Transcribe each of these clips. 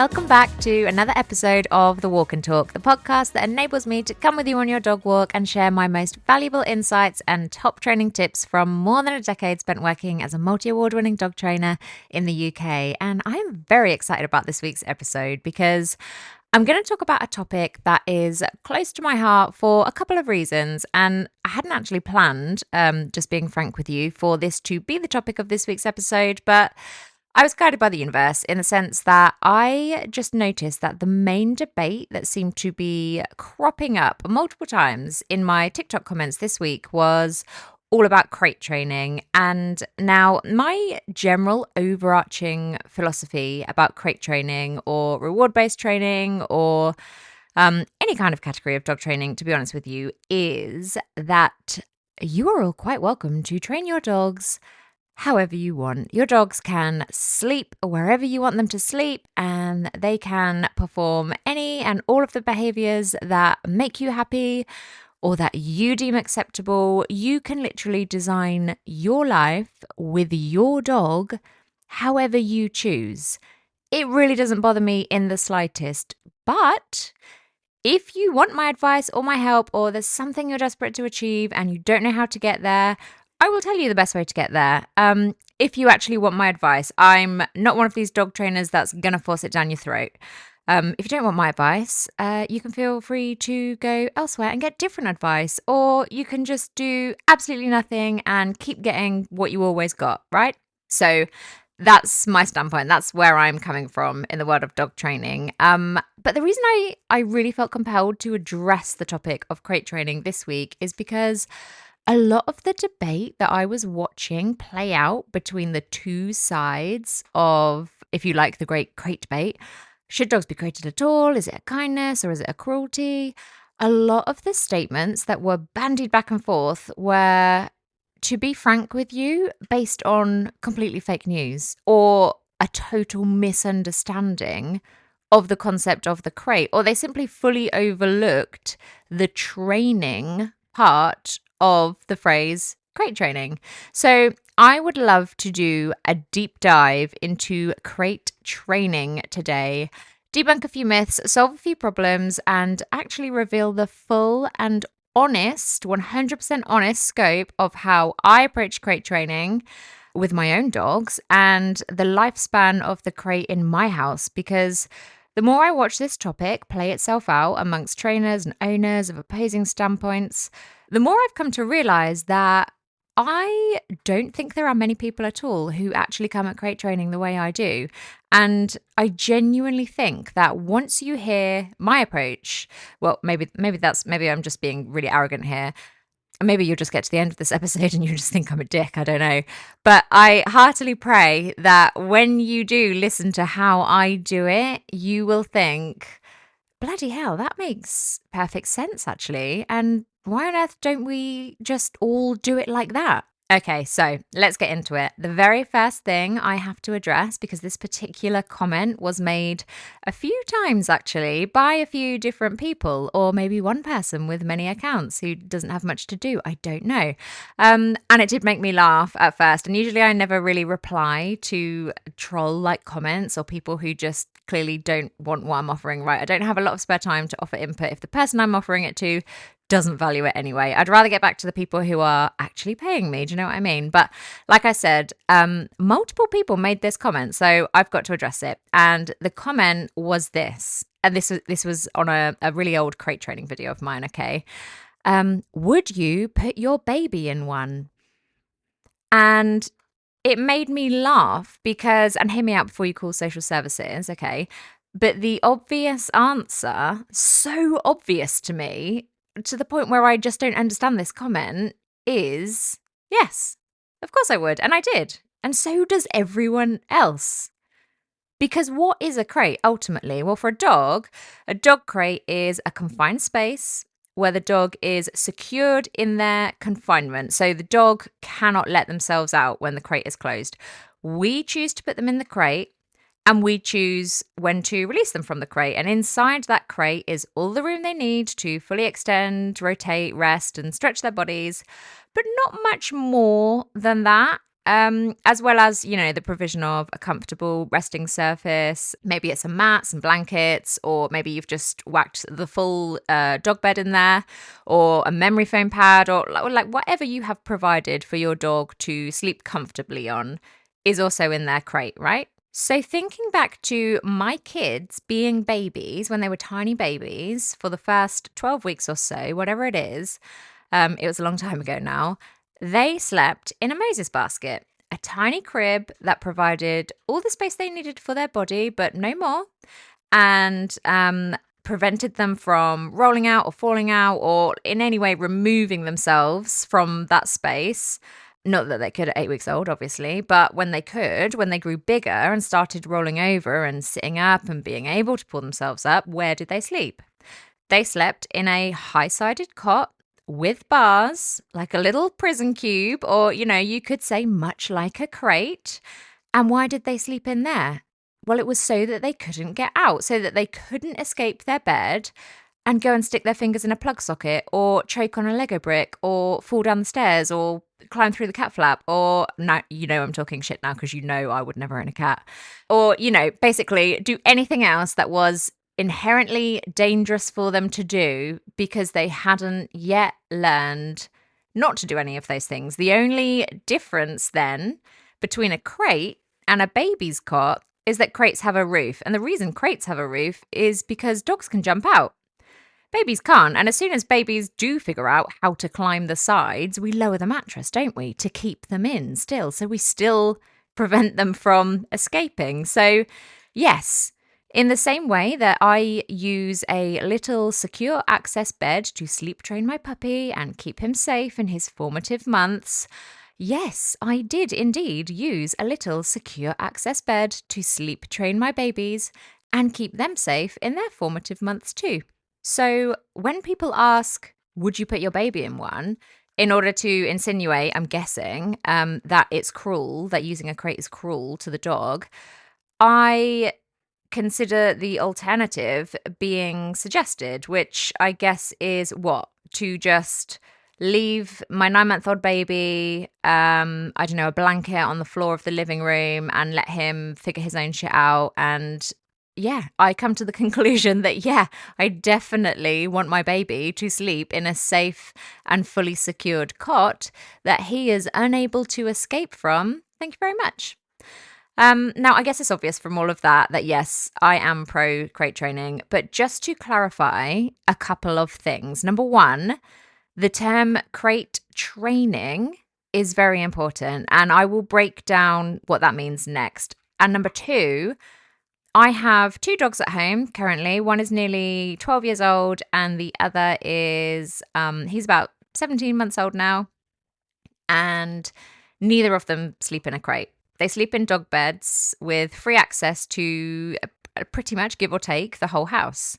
Welcome back to another episode of The Walk and Talk, the podcast that enables me to come with you on your dog walk and share my most valuable insights and top training tips from more than a decade spent working as a multi-award winning dog trainer in the UK. And I'm very excited about this week's episode because I'm going to talk about a topic that is close to my heart for a couple of reasons. And I hadn't actually planned, just being frank with you, for this to be the topic of this week's episode, but I was guided by the universe in the sense that I just noticed that the main debate that seemed to be cropping up multiple times in my TikTok comments this week was all about crate training. And now my general overarching philosophy about crate training or reward-based training or any kind of category of dog training, to be honest with you, is that you are all quite welcome to train your dogs however you want. Your dogs can sleep wherever you want them to sleep, and they can perform any and all of the behaviors that make you happy or that you deem acceptable. You can literally design your life with your dog however you choose. It really doesn't bother me in the slightest. But if you want my advice or my help, or there's something you're desperate to achieve and you don't know how to get there, I will tell you the best way to get there. If you actually want my advice, I'm not one of these dog trainers that's going to force it down your throat. If you don't want my advice, you can feel free to go elsewhere and get different advice, or you can just do absolutely nothing and keep getting what you always got, right? So that's my standpoint. That's where I'm coming from in the world of dog training. But the reason I really felt compelled to address the topic of crate training this week is because a lot of the debate that I was watching play out between the two sides of, if you like, the great crate debate. Should dogs be crated at all? Is it a kindness or is it a cruelty? A lot of the statements that were bandied back and forth were, to be frank with you, based on completely fake news or a total misunderstanding of the concept of the crate, or they simply fully overlooked the training part of the phrase crate training. So I would love to do a deep dive into crate training today, debunk a few myths, solve a few problems, and actually reveal the full and honest, 100% honest scope of how I approach crate training with my own dogs and the lifespan of the crate in my house. Because the more I watch this topic play itself out amongst trainers and owners of opposing standpoints, the more I've come to realize that I don't think there are many people at all who actually come at crate training the way I do. And I genuinely think that once you hear my approach, well, maybe I'm just being really arrogant here. Maybe you'll just get to the end of this episode and you just think I'm a dick. I don't know. But I heartily pray that when you do listen to how I do it, you will think, bloody hell, that makes perfect sense, actually. And why on earth don't we just all do it like that? Okay, so let's get into it. The very first thing I have to address, because this particular comment was made a few times actually by a few different people, or maybe one person with many accounts who doesn't have much to do. I don't know. And it did make me laugh at first. And usually I never really reply to troll-like comments or people who just clearly don't want what I'm offering, right? I don't have a lot of spare time to offer input if the person I'm offering it to doesn't value it anyway. I'd rather get back to the people who are actually paying me. Do you know what I mean? But like I said, multiple people made this comment, so I've got to address it. And the comment was this, and this was on a really old crate training video of mine, okay? Would you put your baby in one? And it made me laugh because, and hear me out before you call social services, okay? But the obvious answer, so obvious to me, to the point where I just don't understand this comment, is yes, of course I would. And I did. And so does everyone else. Because what is a crate ultimately? Well, for a dog crate is a confined space where the dog is secured in their confinement. So the dog cannot let themselves out when the crate is closed. We choose to put them in the crate, and we choose when to release them from the crate. And inside that crate is all the room they need to fully extend, rotate, rest, and stretch their bodies, but not much more than that. as well as, the provision of a comfortable resting surface. Maybe it's a mat, some blankets, or maybe you've just whacked the full dog bed in there, or a memory foam pad, or like whatever you have provided for your dog to sleep comfortably on is also in their crate, right? So, thinking back to my kids being babies when they were tiny babies for the first 12 weeks or so, whatever it was a long time ago now, they slept in a Moses basket, a tiny crib that provided all the space they needed for their body, but no more, and prevented them from rolling out or falling out or in any way removing themselves from that space. Not that they could at 8 weeks old, obviously, but when they could, when they grew bigger and started rolling over and sitting up and being able to pull themselves up, where did they sleep? They slept in a high-sided cot with bars, like a little prison cube, or, you could say much like a crate. And why did they sleep in there? Well, it was so that they couldn't get out, so that they couldn't escape their bed and go and stick their fingers in a plug socket or choke on a Lego brick or fall down the stairs or climb through the cat flap or, now, I'm talking shit now because I would never own a cat. Or, basically do anything else that was inherently dangerous for them to do because they hadn't yet learned not to do any of those things. The only difference then between a crate and a baby's cot is that crates have a roof. And the reason crates have a roof is because dogs can jump out. Babies can't. And as soon as babies do figure out how to climb the sides, we lower the mattress, don't we, to keep them in still. So we still prevent them from escaping. So, yes, in the same way that I use a little secure access bed to sleep train my puppy and keep him safe in his formative months, yes, I did indeed use a little secure access bed to sleep train my babies and keep them safe in their formative months too. So when people ask, would you put your baby in one? In order to insinuate, I'm guessing, that it's cruel, that using a crate is cruel to the dog, I consider the alternative being suggested, which I guess is what? To just leave my 9-month-old baby, I don't know, a blanket on the floor of the living room and let him figure his own shit out. And yeah, I come to the conclusion that, I definitely want my baby to sleep in a safe and fully secured cot that he is unable to escape from. Thank you very much. Now, I guess it's obvious from all of that yes, I am pro crate training, but just to clarify a couple of things. Number one, the term crate training is very important, and I will break down what that means next. And number two, I have 2 dogs at home currently. One is nearly 12 years old, and the other is, he's about 17 months old now, and neither of them sleep in a crate. They sleep in dog beds with free access to pretty much, give or take, the whole house.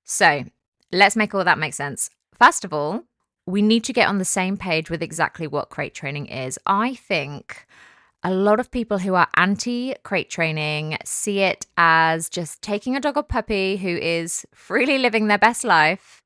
So let's make all that make sense. First of all, we need to get on the same page with exactly what crate training is. I think a lot of people who are anti-crate training see it as just taking a dog or puppy who is freely living their best life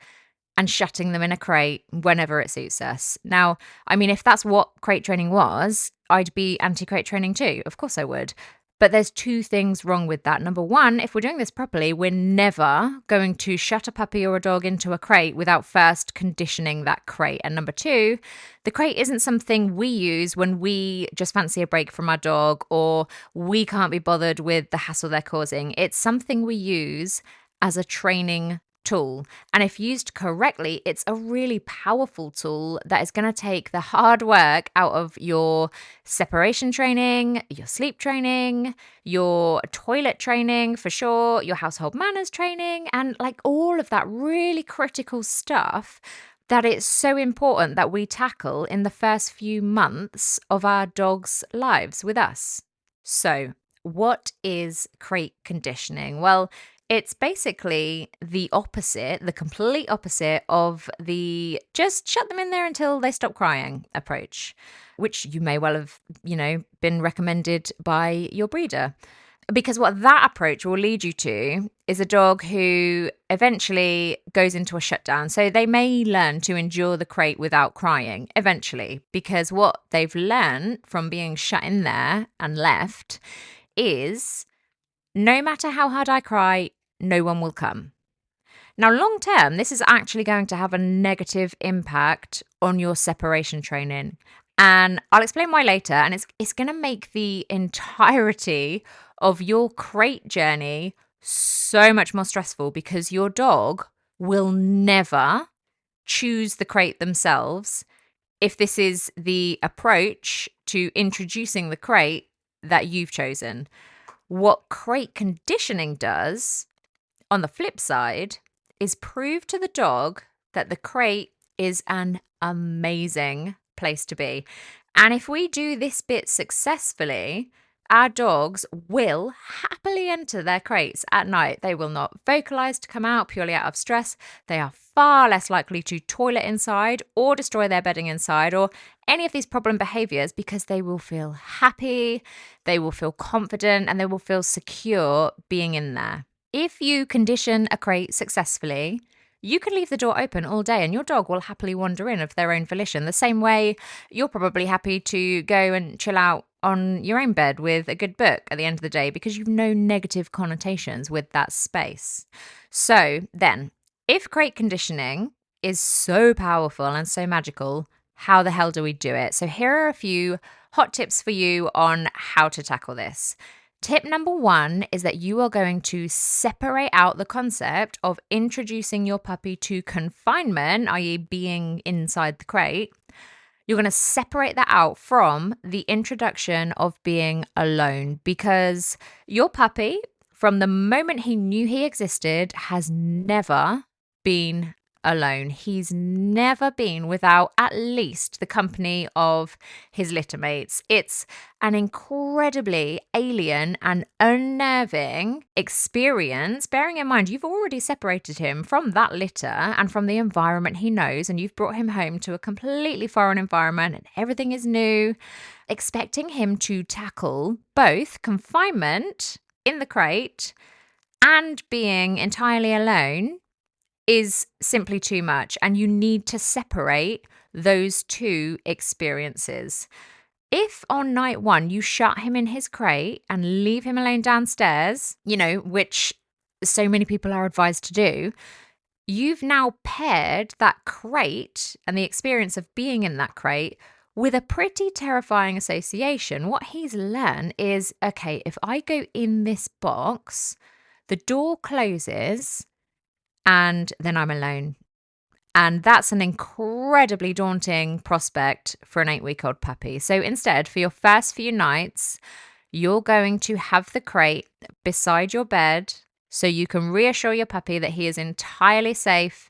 and shutting them in a crate whenever it suits us. Now, I mean, if that's what crate training was, I'd be anti-crate training too. Of course I would. But there's 2 things wrong with that. Number one, if we're doing this properly, we're never going to shut a puppy or a dog into a crate without first conditioning that crate. And number 2, the crate isn't something we use when we just fancy a break from our dog or we can't be bothered with the hassle they're causing. It's something we use as a training tool. And if used correctly, it's a really powerful tool that is going to take the hard work out of your separation training, your sleep training, your toilet training for sure, your household manners training, and like all of that really critical stuff that it's so important that we tackle in the first few months of our dog's lives with us. So, what is crate conditioning? Well, it's basically the opposite, the complete opposite of the just shut them in there until they stop crying approach, which you may well have, been recommended by your breeder. Because what that approach will lead you to is a dog who eventually goes into a shutdown. So they may learn to endure the crate without crying eventually, because what they've learned from being shut in there and left is no matter how hard I cry, no one will come. Now, long term, this is actually going to have a negative impact on your separation training. And I'll explain why later. And it's going to make the entirety of your crate journey so much more stressful, because your dog will never choose the crate themselves if this is the approach to introducing the crate that you've chosen. What crate conditioning does, on the flip side, is prove to the dog that the crate is an amazing place to be. And if we do this bit successfully, our dogs will happily enter their crates at night. They will not vocalize to come out purely out of stress. They are far less likely to toilet inside or destroy their bedding inside or any of these problem behaviors, because they will feel happy, they will feel confident, and they will feel secure being in there. If you condition a crate successfully, you can leave the door open all day and your dog will happily wander in of their own volition. The same way you're probably happy to go and chill out on your own bed with a good book at the end of the day, because you've no negative connotations with that space. So then, if crate conditioning is so powerful and so magical, how the hell do we do it? So here are a few hot tips for you on how to tackle this. Tip number 1 is that you are going to separate out the concept of introducing your puppy to confinement, i.e. being inside the crate. You're going to separate that out from the introduction of being alone, because your puppy, from the moment he knew he existed, has never been alone. He's never been without at least the company of his litter mates. It's an incredibly alien and unnerving experience, bearing in mind you've already separated him from that litter and from the environment he knows, and you've brought him home to a completely foreign environment and everything is new. Expecting him to tackle both confinement in the crate and being entirely alone is simply too much, and you need to separate those two experiences. If on night 1 you shut him in his crate and leave him alone downstairs, which so many people are advised to do, you've now paired that crate and the experience of being in that crate with a pretty terrifying association. What he's learned is, okay, if I go in this box, the door closes and then I'm alone. And that's an incredibly daunting prospect for an 8-week-old puppy. So instead, for your first few nights, you're going to have the crate beside your bed so you can reassure your puppy that he is entirely safe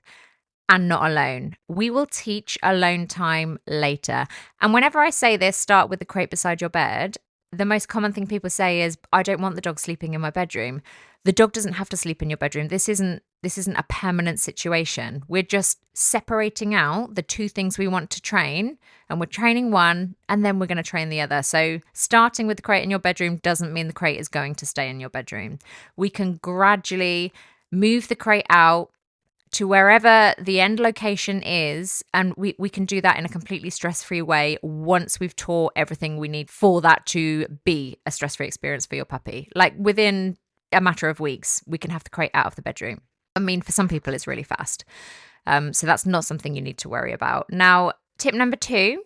and not alone. We will teach alone time later. And whenever I say this, start with the crate beside your bed, the most common thing people say is, I don't want the dog sleeping in my bedroom. The dog doesn't have to sleep in your bedroom. This isn't a permanent situation. We're just separating out the two things we want to train, and we're training one and then we're going to train the other. So starting with the crate in your bedroom doesn't mean the crate is going to stay in your bedroom. We can gradually move the crate out to wherever the end location is, and we can do that in a completely stress-free way once we've taught everything we need for that to be a stress-free experience for your puppy. Like within a matter of weeks, we can have the crate out of the bedroom. I mean, for some people, it's really fast. So that's not something you need to worry about. Now, tip number 2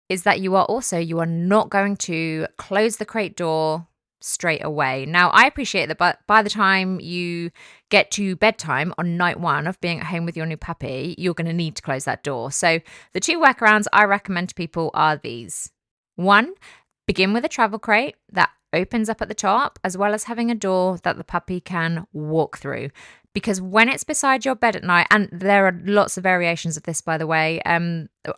is that you are not going to close the crate door straight away. Now, I appreciate that, but by the time you get to bedtime on night 1 of being at home with your new puppy, you're going to need to close that door. So the 2 workarounds I recommend to people are these. 1, begin with a travel crate that opens up at the top, as well as having a door that the puppy can walk through. Because when it's beside your bed at night, and there are lots of variations of this, by the way,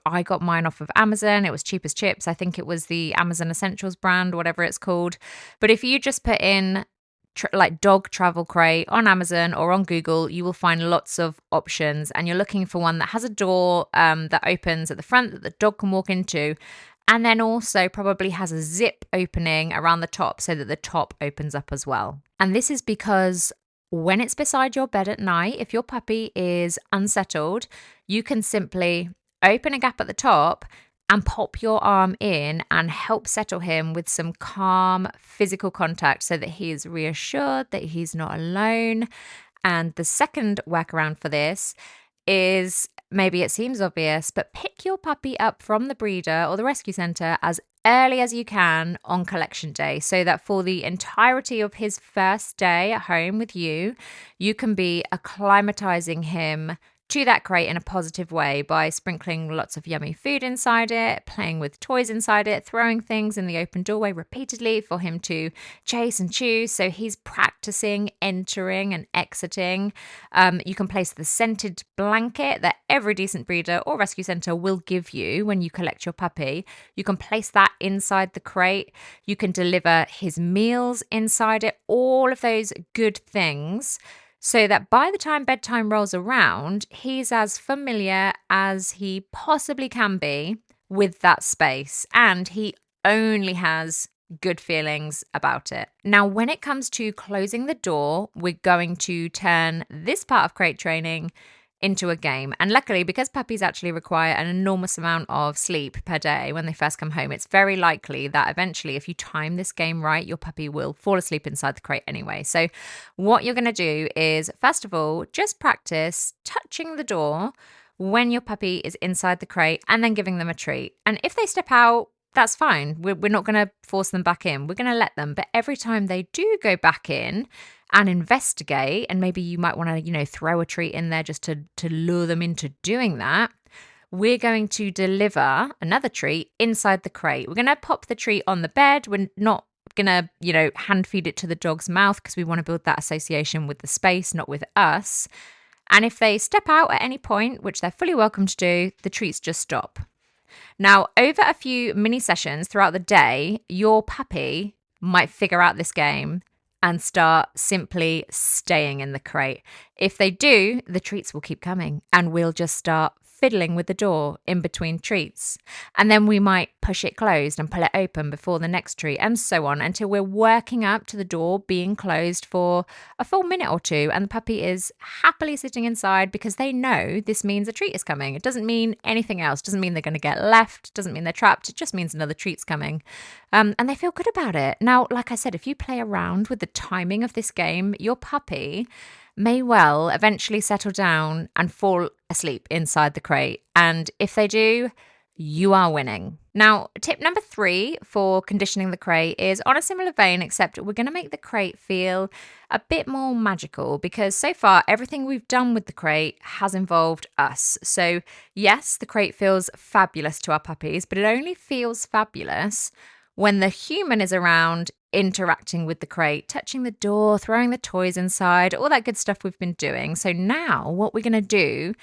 I got mine off of Amazon. It was cheap as chips. I think it was the Amazon Essentials brand, whatever it's called. But if you just put in like dog travel crate on Amazon or on Google, you will find lots of options. And you're looking for one that has a door that opens at the front that the dog can walk into. And then also probably has a zip opening around the top so that the top opens up as well. And this is because when it's beside your bed at night, if your puppy is unsettled, you can simply open a gap at the top and pop your arm in and help settle him with some calm physical contact so that he is reassured that he's not alone. And the second workaround for this is, maybe it seems obvious, but pick your puppy up from the breeder or the rescue centre as early as you can on collection day so that for the entirety of his first day at home with you, you can be acclimatizing him to that crate in a positive way by sprinkling lots of yummy food inside it, playing with toys inside it, throwing things in the open doorway repeatedly for him to chase and choose. So he's practicing entering and exiting. You can place the scented blanket that every decent breeder or rescue centre will give you when you collect your puppy. You can place that inside the crate. You can deliver his meals inside it, all of those good things, so that by the time bedtime rolls around, he's as familiar as he possibly can be with that space, and he only has good feelings about it. Now, when it comes to closing the door, we're going to turn this part of crate training into a game. And luckily, because puppies actually require an enormous amount of sleep per day when they first come home, it's very likely that eventually, if you time this game right, your puppy will fall asleep inside the crate anyway. So what you're going to do is, first of all, just practice touching the door when your puppy is inside the crate and then giving them a treat. And if they step out, that's fine. We're not going to force them back in. We're going to let them. But every time they do go back in and investigate, and maybe you might want to, throw a treat in there just to lure them into doing that, we're going to deliver another treat inside the crate. We're going to pop the treat on the bed. We're not going to, hand feed it to the dog's mouth because we want to build that association with the space, not with us. And if they step out at any point, which they're fully welcome to do, the treats just stop. Now, over a few mini sessions throughout the day, your puppy might figure out this game and start simply staying in the crate. If they do, the treats will keep coming and we'll just start fiddling with the door in between treats. And then we might push it closed and pull it open before the next treat, and so on until we're working up to the door being closed for a full minute or two and the puppy is happily sitting inside because they know this means a treat is coming. It doesn't mean anything else. It doesn't mean they're going to get left. It doesn't mean they're trapped. It just means another treat's coming. And they feel good about it. Now, like I said, if you play around with the timing of this game, your puppy may well eventually settle down and fall asleep inside the crate. And if they do, you are winning. Now, tip number 3 for conditioning the crate is on a similar vein, except we're going to make the crate feel a bit more magical because so far everything we've done with the crate has involved us. So yes, the crate feels fabulous to our puppies, but it only feels fabulous when the human is around interacting with the crate, touching the door, throwing the toys inside, all that good stuff we've been doing. So now what we're going to do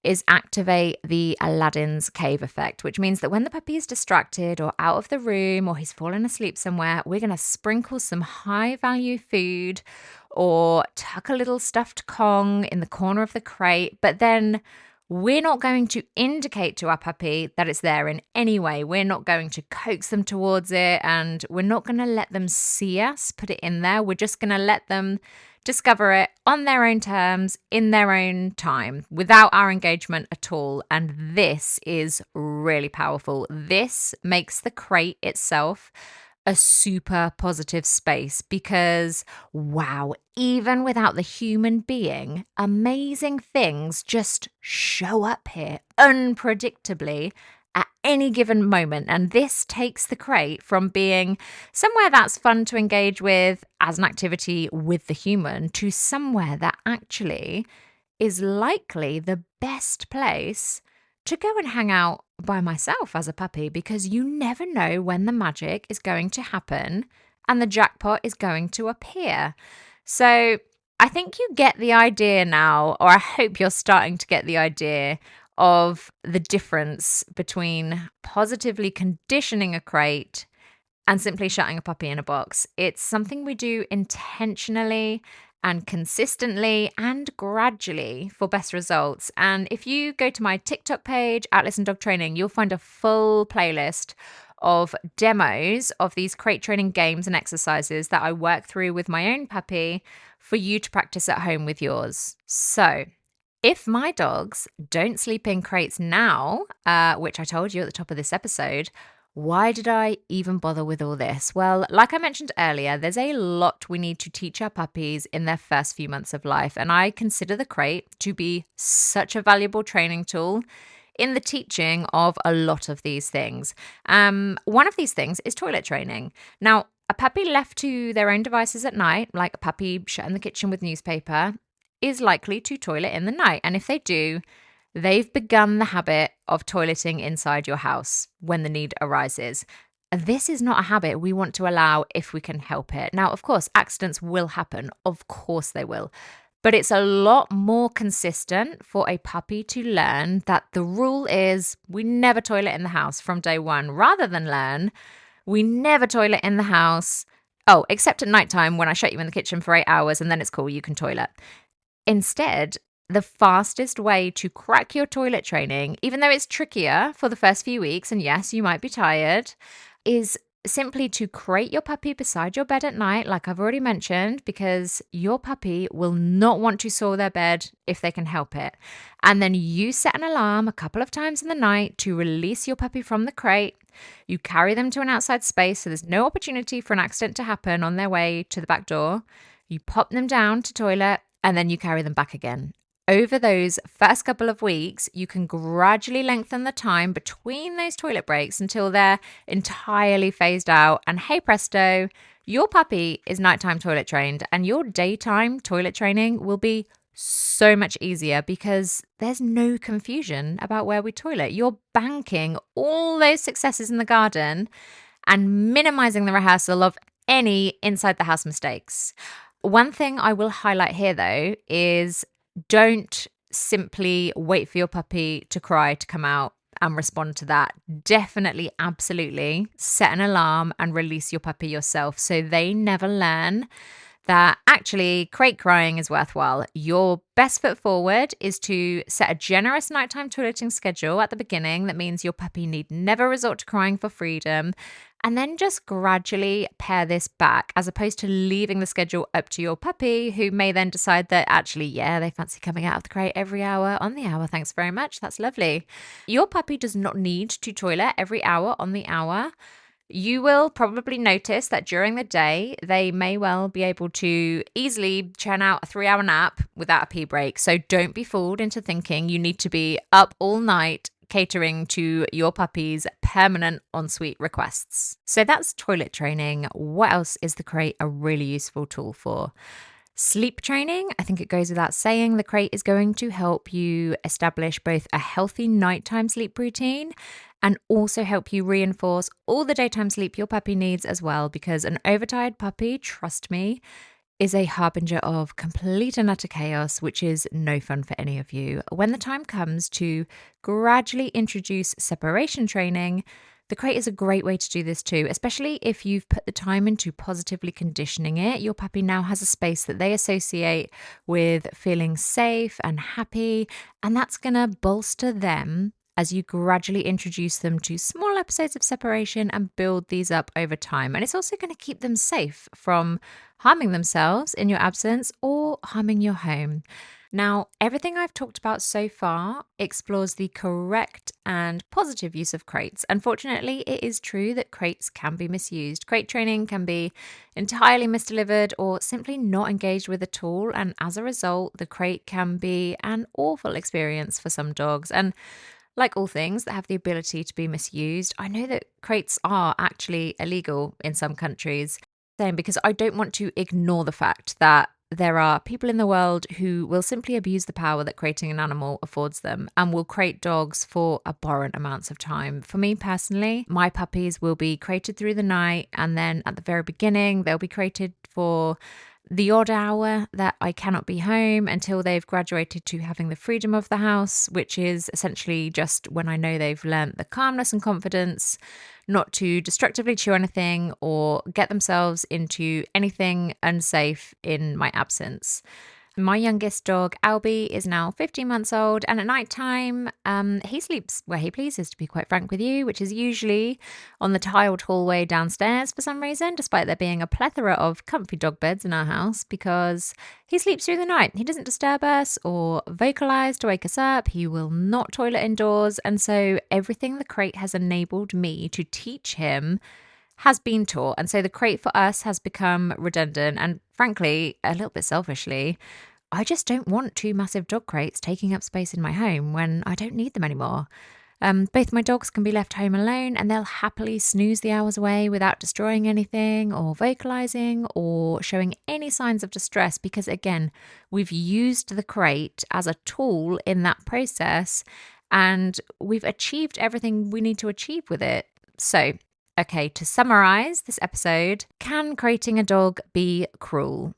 is activate the Aladdin's cave effect, which means that when the puppy is distracted or out of the room or he's fallen asleep somewhere, we're going to sprinkle some high value food or tuck a little stuffed Kong in the corner of the crate, but then we're not going to indicate to our puppy that it's there in any way. We're not going to coax them towards it, and we're not going to let them see us put it in there. We're just going to let them discover it on their own terms, in their own time, without our engagement at all. And this is really powerful. This makes the crate itself a super positive space because, wow, even without the human being, amazing things just show up here unpredictably at any given moment. And this takes the crate from being somewhere that's fun to engage with as an activity with the human to somewhere that actually is likely the best place to go and hang out by myself as a puppy, because you never know when the magic is going to happen and the jackpot is going to appear. So I think you get the idea now, or I hope you're starting to get the idea of the difference between positively conditioning a crate and simply shutting a puppy in a box. It's something we do intentionally and consistently and gradually for best results. And if you go to my TikTok page at Listen Dog Training, you'll find a full playlist of demos of these crate training games and exercises that I work through with my own puppy for you to practice at home with yours. So, if my dogs don't sleep in crates now, which I told you at the top of this episode, why did I even bother with all this? Well, like I mentioned earlier, there's a lot we need to teach our puppies in their first few months of life. And I consider the crate to be such a valuable training tool in the teaching of a lot of these things. One of these things is toilet training. Now, a puppy left to their own devices at night, like a puppy shut in the kitchen with newspaper, is likely to toilet in the night. And if they do, they've begun the habit of toileting inside your house when the need arises. This is not a habit we want to allow if we can help it. Now, of course, accidents will happen. Of course they will. But it's a lot more consistent for a puppy to learn that the rule is we never toilet in the house from day one, rather than learn we never toilet in the house. Oh, except at nighttime when I shut you in the kitchen for 8 hours and then it's cool, you can toilet. Instead, the fastest way to crack your toilet training, even though it's trickier for the first few weeks, and yes, you might be tired, is simply to crate your puppy beside your bed at night, like I've already mentioned, because your puppy will not want to soil their bed if they can help it. And then you set an alarm a couple of times in the night to release your puppy from the crate. You carry them to an outside space so there's no opportunity for an accident to happen on their way to the back door. You pop them down to toilet and then you carry them back again. Over those first couple of weeks, you can gradually lengthen the time between those toilet breaks until they're entirely phased out. And hey presto, your puppy is nighttime toilet trained and your daytime toilet training will be so much easier because there's no confusion about where we toilet. You're banking all those successes in the garden and minimizing the rehearsal of any inside the house mistakes. One thing I will highlight here though is don't simply wait for your puppy to cry to come out and respond to that. Definitely, absolutely set an alarm and release your puppy yourself so they never learn that actually crate crying is worthwhile. Your best foot forward is to set a generous nighttime toileting schedule at the beginning. That means your puppy need never resort to crying for freedom. And then just gradually pare this back as opposed to leaving the schedule up to your puppy, who may then decide that actually, yeah, they fancy coming out of the crate every hour on the hour. Thanks very much. That's lovely. Your puppy does not need to toilet every hour on the hour. You will probably notice that during the day, they may well be able to easily churn out a 3-hour nap without a pee break. So don't be fooled into thinking you need to be up all night catering to your puppy's permanent ensuite requests. So that's toilet training. What else is the crate a really useful tool for? Sleep training. I think it goes without saying the crate is going to help you establish both a healthy nighttime sleep routine and also help you reinforce all the daytime sleep your puppy needs as well, because an overtired puppy, trust me, is a harbinger of complete and utter chaos, which is no fun for any of you. When the time comes to gradually introduce separation training, the crate is a great way to do this too, especially if you've put the time into positively conditioning it. Your puppy now has a space that they associate with feeling safe and happy, and that's going to bolster them as you gradually introduce them to small episodes of separation and build these up over time. And it's also going to keep them safe from harming themselves in your absence or harming your home. Now, everything I've talked about so far explores the correct and positive use of crates. Unfortunately, it is true that crates can be misused. Crate training can be entirely misdelivered or simply not engaged with at all. And as a result, the crate can be an awful experience for some dogs. And like all things that have the ability to be misused, I know that crates are actually illegal in some countries. Same, because I don't want to ignore the fact that there are people in the world who will simply abuse the power that crating an animal affords them and will crate dogs for abhorrent amounts of time. For me personally, my puppies will be crated through the night, and then at the very beginning, they'll be crated for the odd hour that I cannot be home until they've graduated to having the freedom of the house, which is essentially just when I know they've learnt the calmness and confidence not to destructively chew anything or get themselves into anything unsafe in my absence. My youngest dog, Albie, is now 15 months old, and at night time, he sleeps where he pleases, to be quite frank with you, which is usually on the tiled hallway downstairs for some reason, despite there being a plethora of comfy dog beds in our house, because he sleeps through the night. He doesn't disturb us or vocalize to wake us up. He will not toilet indoors, and so everything the crate has enabled me to teach him has been taught. And so the crate for us has become redundant. And frankly, a little bit selfishly, I just don't want two massive dog crates taking up space in my home when I don't need them anymore. Both my dogs can be left home alone and they'll happily snooze the hours away without destroying anything or vocalizing or showing any signs of distress because, again, we've used the crate as a tool in that process and we've achieved everything we need to achieve with it. So, okay, to summarize this episode, can crating a dog be cruel?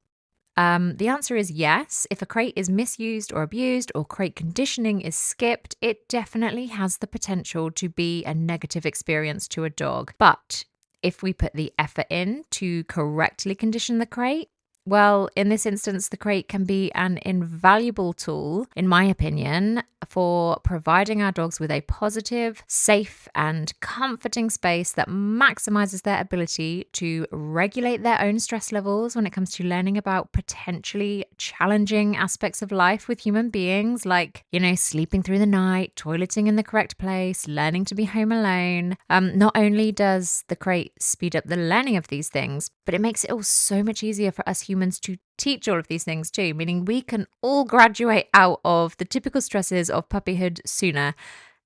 The answer is yes. If a crate is misused or abused or crate conditioning is skipped, it definitely has the potential to be a negative experience to a dog. But if we put the effort in to correctly condition the crate, well, in this instance, the crate can be an invaluable tool, in my opinion, for providing our dogs with a positive, safe, and comforting space that maximizes their ability to regulate their own stress levels when it comes to learning about potentially challenging aspects of life with human beings, like, sleeping through the night, toileting in the correct place, learning to be home alone. Not only does the crate speed up the learning of these things, but it makes it all so much easier for us humans to teach all of these things too, meaning we can all graduate out of the typical stresses of puppyhood sooner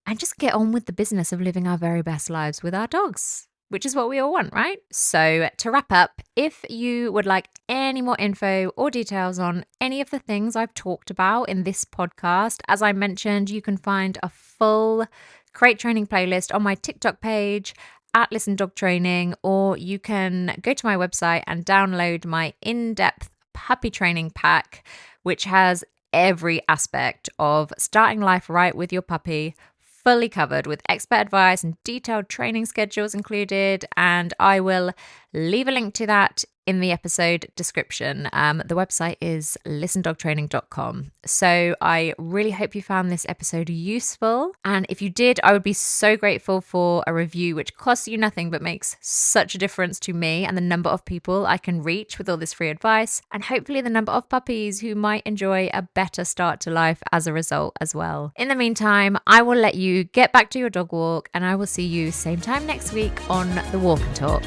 and just get on with the business of living our very best lives with our dogs, which is what we all want, right? So to wrap up, if you would like any more info or details on any of the things I've talked about in this podcast, as I mentioned, you can find a full crate training playlist on my TikTok page at Listen Dog Training, or you can go to my website and download my in-depth puppy training pack, which has every aspect of starting life right with your puppy fully covered with expert advice and detailed training schedules included. And I will leave a link to that in the episode description. The website is listendogtraining.com. So I really hope you found this episode useful. And if you did, I would be so grateful for a review, which costs you nothing but makes such a difference to me and the number of people I can reach with all this free advice, and hopefully the number of puppies who might enjoy a better start to life as a result as well. In the meantime, I will let you get back to your dog walk, and I will see you same time next week on The Walk and Talk.